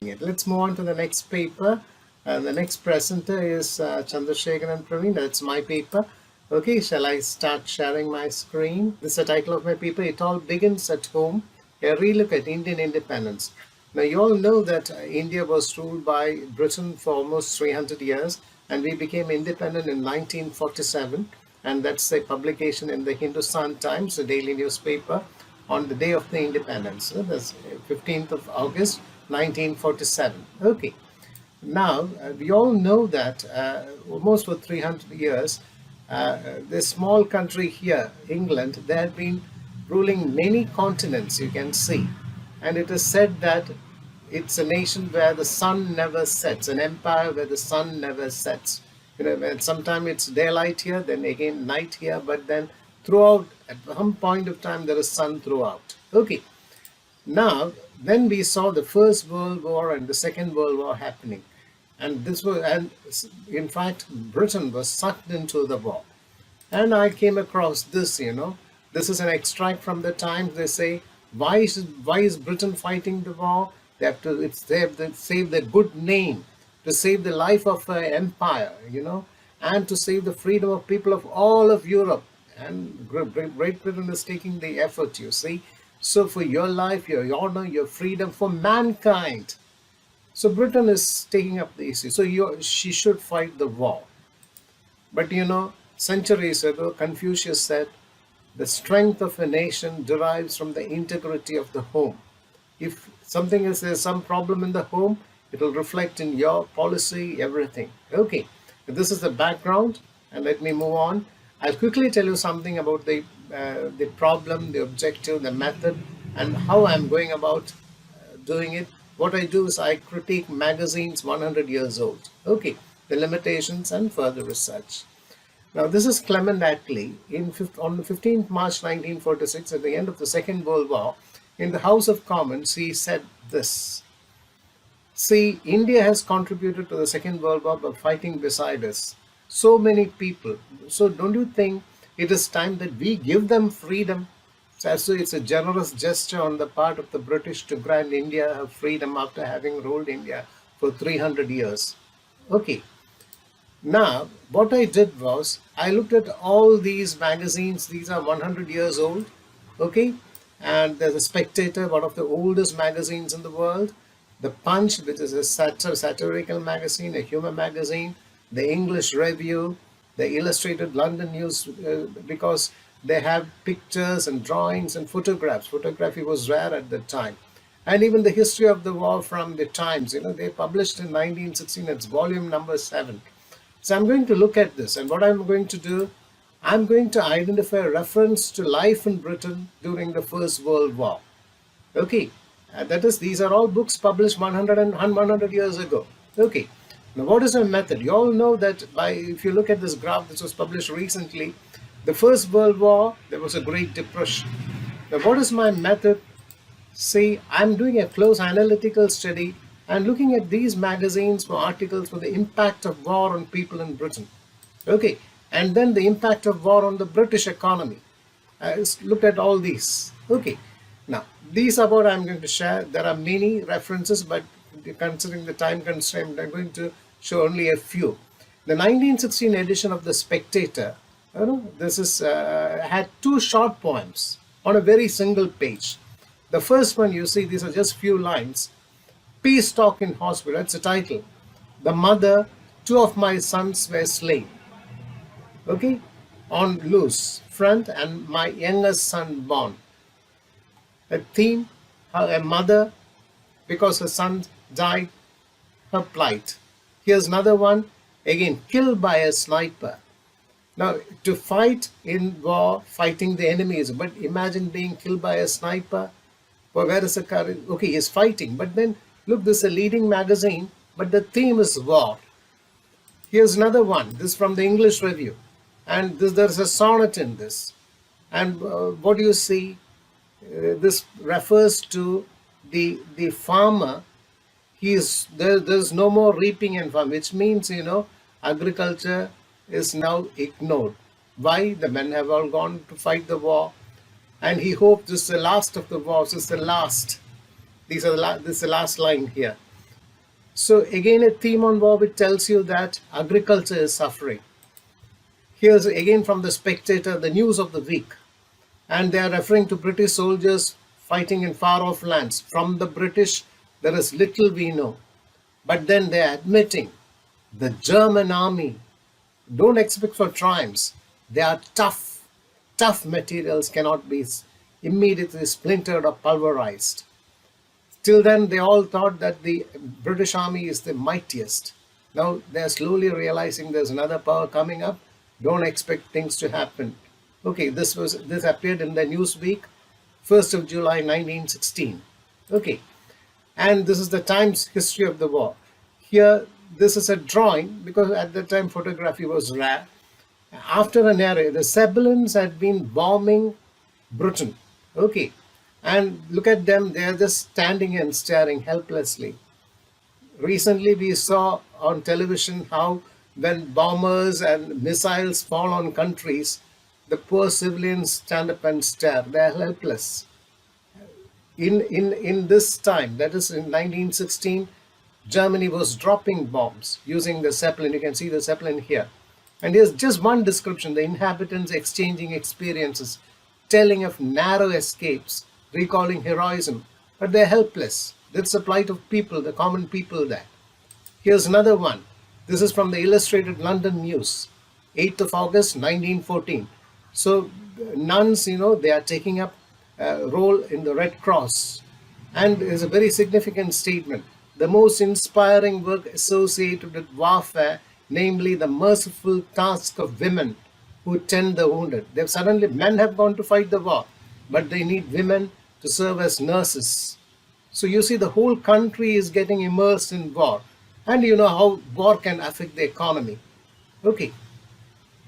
it. Let's move on to the next paper. The next presenter is Chandrasekharan and Praveen. That's my paper. Okay, shall I start sharing my screen? This is the title of my paper. It all begins at home. A relook at Indian independence. Now, you all know that India was ruled by Britain for almost 300 years, and we became independent in 1947. And that's a publication in the Hindustan Times, a daily newspaper, on the day of the independence. So that's 15th of August, 1947. Okay. Now, we all know that almost for 300 years, this small country here, England, they have been ruling many continents, you can see. And it is said that it's a nation where the sun never sets, an empire where the sun never sets. Sometimes it's daylight here, then again night here, but then throughout, at some point of time, there is sun throughout. Okay. Now, then we saw the First World War and the Second World War happening. And in fact, Britain was sucked into the war. And I came across this, this is an extract from the Times. They say, why is Britain fighting the war? They have to save their good name, to save the life of an empire, and to save the freedom of people of all of Europe. And Great Britain is taking the effort, you see. So for your life, your honor, your freedom, for mankind. So Britain is taking up the issue. So she should fight the war. But centuries ago, Confucius said, the strength of a nation derives from the integrity of the home. If there's some problem in the home, it will reflect in your policy, everything. Okay, this is the background, and let me move on. I'll quickly tell you something about the problem, the objective, the method, and how I'm going about doing it. What I do is I critique magazines 100 years old. Okay, the limitations and further research. Now, this is Clement Attlee on the 15th March 1946, at the end of the Second World War, in the House of Commons. He said this: "See, India has contributed to the Second World War by fighting beside us. So many people. So don't you think it is time that we give them freedom?" So it's a generous gesture on the part of the British to grant India her freedom after having ruled India for 300 years. Okay. Now, what I did was, I looked at all these magazines. These are 100 years old. Okay. And there's a Spectator, one of the oldest magazines in the world. The Punch, which is a satirical magazine, a humor magazine. The English Review, the Illustrated London News, because they have pictures and drawings and photographs. Photography was rare at the time. And even the history of the war from the Times, they published in 1916, it's volume number 7. So I'm going to look at this, and what I'm going to do, I'm going to identify a reference to life in Britain during the First World War. Okay, that is, these are all books published 100 years ago. Okay, now what is my method? You all know that if you look at this graph, this was published recently, the First World War, there was a Great Depression. Now what is my method? See, I'm doing a close analytical study and looking at these magazines for articles for the impact of war on people in Britain. Okay, and then the impact of war on the British economy. I looked at all these. Okay, now these are what I'm going to share. There are many references, but considering the time constraint, I'm going to show only a few. The 1916 edition of the Spectator, this is had 2 short poems on a very single page. The first one, you see, these are just few lines. Peace Talk in Hospital, that's the title. The mother, 2 of my sons were slain. Okay, on loose front, and my youngest son born. A theme, a mother, because her son died, her plight. Here's another one, again, killed by a sniper. Now, to fight in war, fighting the enemies, but imagine being killed by a sniper. Well, where is the courage? Okay, he's fighting, but then, look, this is a leading magazine, but the theme is war. Here's another one, this is from the English Review, and there's a sonnet in this. And what do you see? This refers to the farmer. There's no more reaping and farming, which means, agriculture is now ignored. Why? The men have all gone to fight the war, and he hoped this is the last of the wars. This is the last. This is the last line here. So again, a theme on war which tells you that agriculture is suffering. Here's again from the Spectator, the news of the week. And they are referring to British soldiers fighting in far off lands. From the British, there is little we know. But then they are admitting the German army, don't expect for triumphs. They are tough. Tough materials cannot be immediately splintered or pulverized. Till then, they all thought that the British army is the mightiest. Now they're slowly realizing there's another power coming up. Don't expect things to happen. Okay, this appeared in the Newsweek, 1st of July 1916. Okay, and this is the Times history of the war. Here, this is a drawing because at that time photography was rare. After an era, the Zeppelins had been bombing Britain. Okay, and look at them, they are just standing and staring helplessly. Recently, we saw on television how when bombers and missiles fall on countries, the poor civilians stand up and stare. They are helpless. In this time, that is in 1916, Germany was dropping bombs using the Zeppelin. You can see the Zeppelin here. And here's just one description, the inhabitants exchanging experiences, telling of narrow escapes, recalling heroism, but they're helpless. That's the plight of people, the common people there. Here's another one. This is from the Illustrated London News, 8th of August, 1914. So nuns, they are taking up a role in the Red Cross. And it's a very significant statement. The most inspiring work associated with warfare, namely the merciful task of women who tend the wounded. They've suddenly, men have gone to fight the war, but they need women to serve as nurses. So you see, the whole country is getting immersed in war. And you know how war can affect the economy. Okay,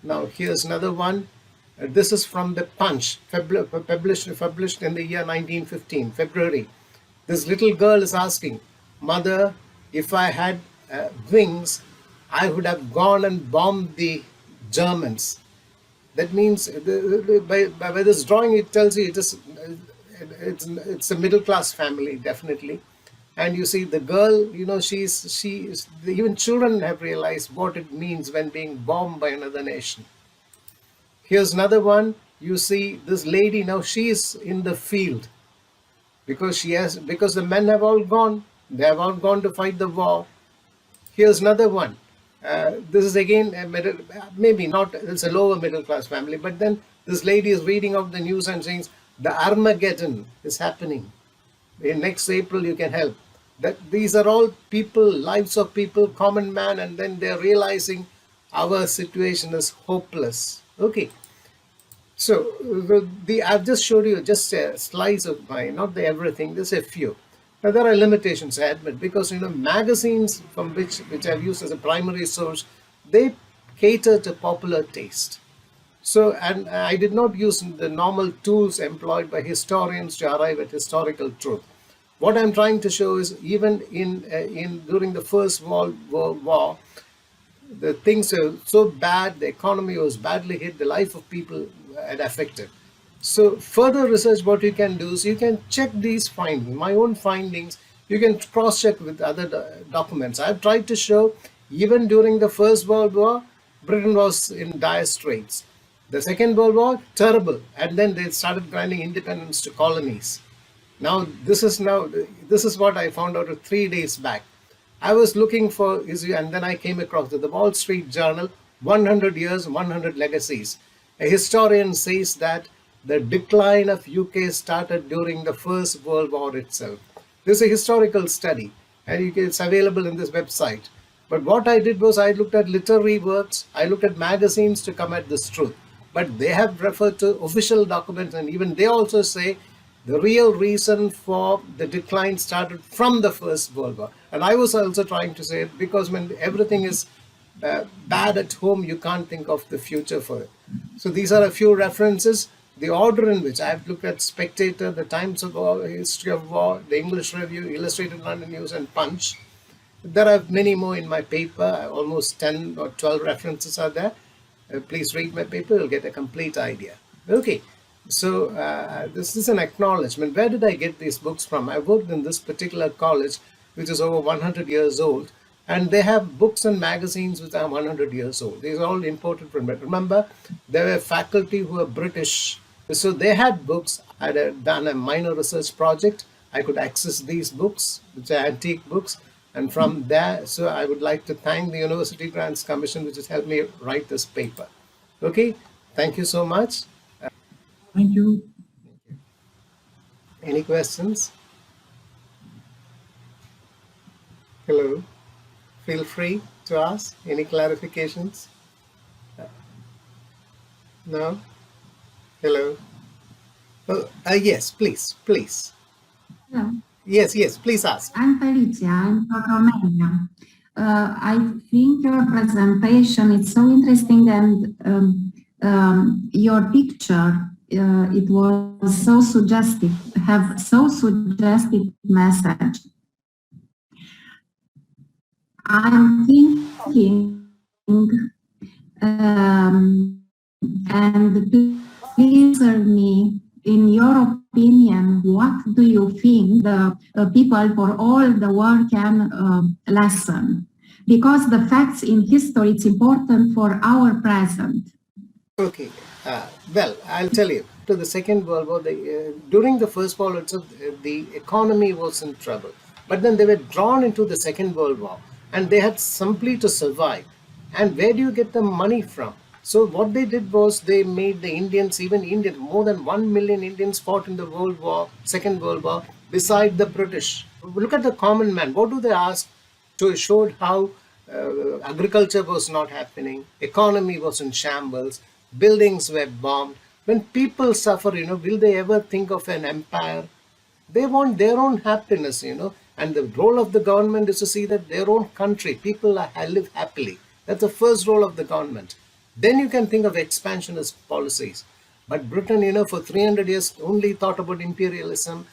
now here's another one. This is from the Punch, published in the year 1915, February. This little girl is asking, Mother, if I had wings, I would have gone and bombed the Germans. That means by this drawing, it tells you it's a middle class family, definitely. And you see the girl, even children have realized what it means when being bombed by another nation. Here's another one. You see this lady, now she is in the field because the men have all gone. They have all gone to fight the war. Here's another one. This is again maybe not, it's a lower middle class family, but then this lady is reading out the news and saying the Armageddon is happening. In next April you can help. That these are all people, lives of people, common man, and then they're realizing our situation is hopeless. Okay. So I've just showed you just a slice of mine, not the everything, just a few. Now there are limitations, I admit, because magazines from which I've used as a primary source, they cater to popular taste. So, and I did not use the normal tools employed by historians to arrive at historical truth. What I'm trying to show is even during the First World War, the things are so bad, the economy was badly hit, the life of people had affected. So further research, what you can do is you can check these findings, my own findings, you can cross-check with other documents. I've tried to show even during the First World War, Britain was in dire straits. The Second World War, terrible. And then they started granting independence to colonies. Now this is what I found out 3 days back. I was looking for, and then I came across the Wall Street Journal, 100 years, 100 legacies. A historian says that the decline of UK started during the First World War itself. This is a historical study, and it's available in this website. But what I did was I looked at literary works, I looked at magazines to come at this truth. But they have referred to official documents, and even they also say the real reason for the decline started from the First World War. And I was also trying to say, because when everything is bad at home, you can't think of the future for it. So these are a few references. The order in which I've looked at Spectator, the Times of War, History of War, the English Review, Illustrated London News, and Punch. There are many more in my paper, almost 10 or 12 references are there. Please read my paper, you'll get a complete idea. Okay, so this is an acknowledgement. Where did I get these books from? I worked in this particular college which is over 100 years old. And they have books and magazines which are 100 years old. These are all imported from it. Remember, there were faculty who were British. So they had books. I had done a minor research project. I could access these books, which are antique books. And from there, so I would like to thank the University Grants Commission, which has helped me write this paper. Okay, thank you so much. Thank you. Any questions? Hello. Feel free to ask. Any clarifications? No? Hello. Oh, yes, please, please. Hello. Yes, please ask. I'm Felicia. I'm from Romania. I think your presentation is so interesting, and your picture it was so suggestive. Have so suggestive message. I'm thinking, and please answer me. In your opinion, what do you think the people for all the world can lesson? Because the facts in history, it's important for our present. Okay. Well, I'll tell you. To the Second World War, during the First World War, the economy was in trouble. But then they were drawn into the Second World War, and they had simply to survive. And where do you get the money from? So what they did was they made the Indians, even Indians, more than 1 million Indians fought in the World War, Second World War, beside the British. Look at the common man. What do they ask? So it showed how agriculture was not happening, economy was in shambles, buildings were bombed. When people suffer, will they ever think of an empire? They want their own happiness, and the role of the government is to see that their own country, people live happily. That's the first role of the government. Then you can think of expansionist policies. But Britain, for 300 years only thought about imperialism,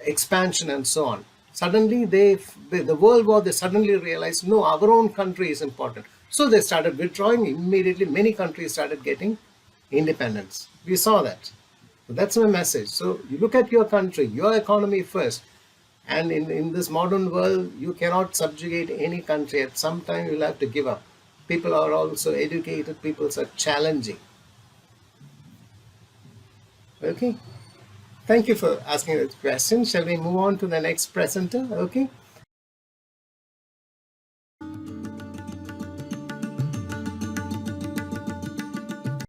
expansion, and so on. Suddenly, the World War, they suddenly realized, no, our own country is important. So they started withdrawing. Immediately, many countries started getting independence. We saw that. So that's my message. So you look at your country, your economy first. And in this modern world, you cannot subjugate any country. At some time, you'll have to give up. People are also educated, people are challenging. Okay. Thank you for asking that question. Shall we move on to the next presenter? Okay.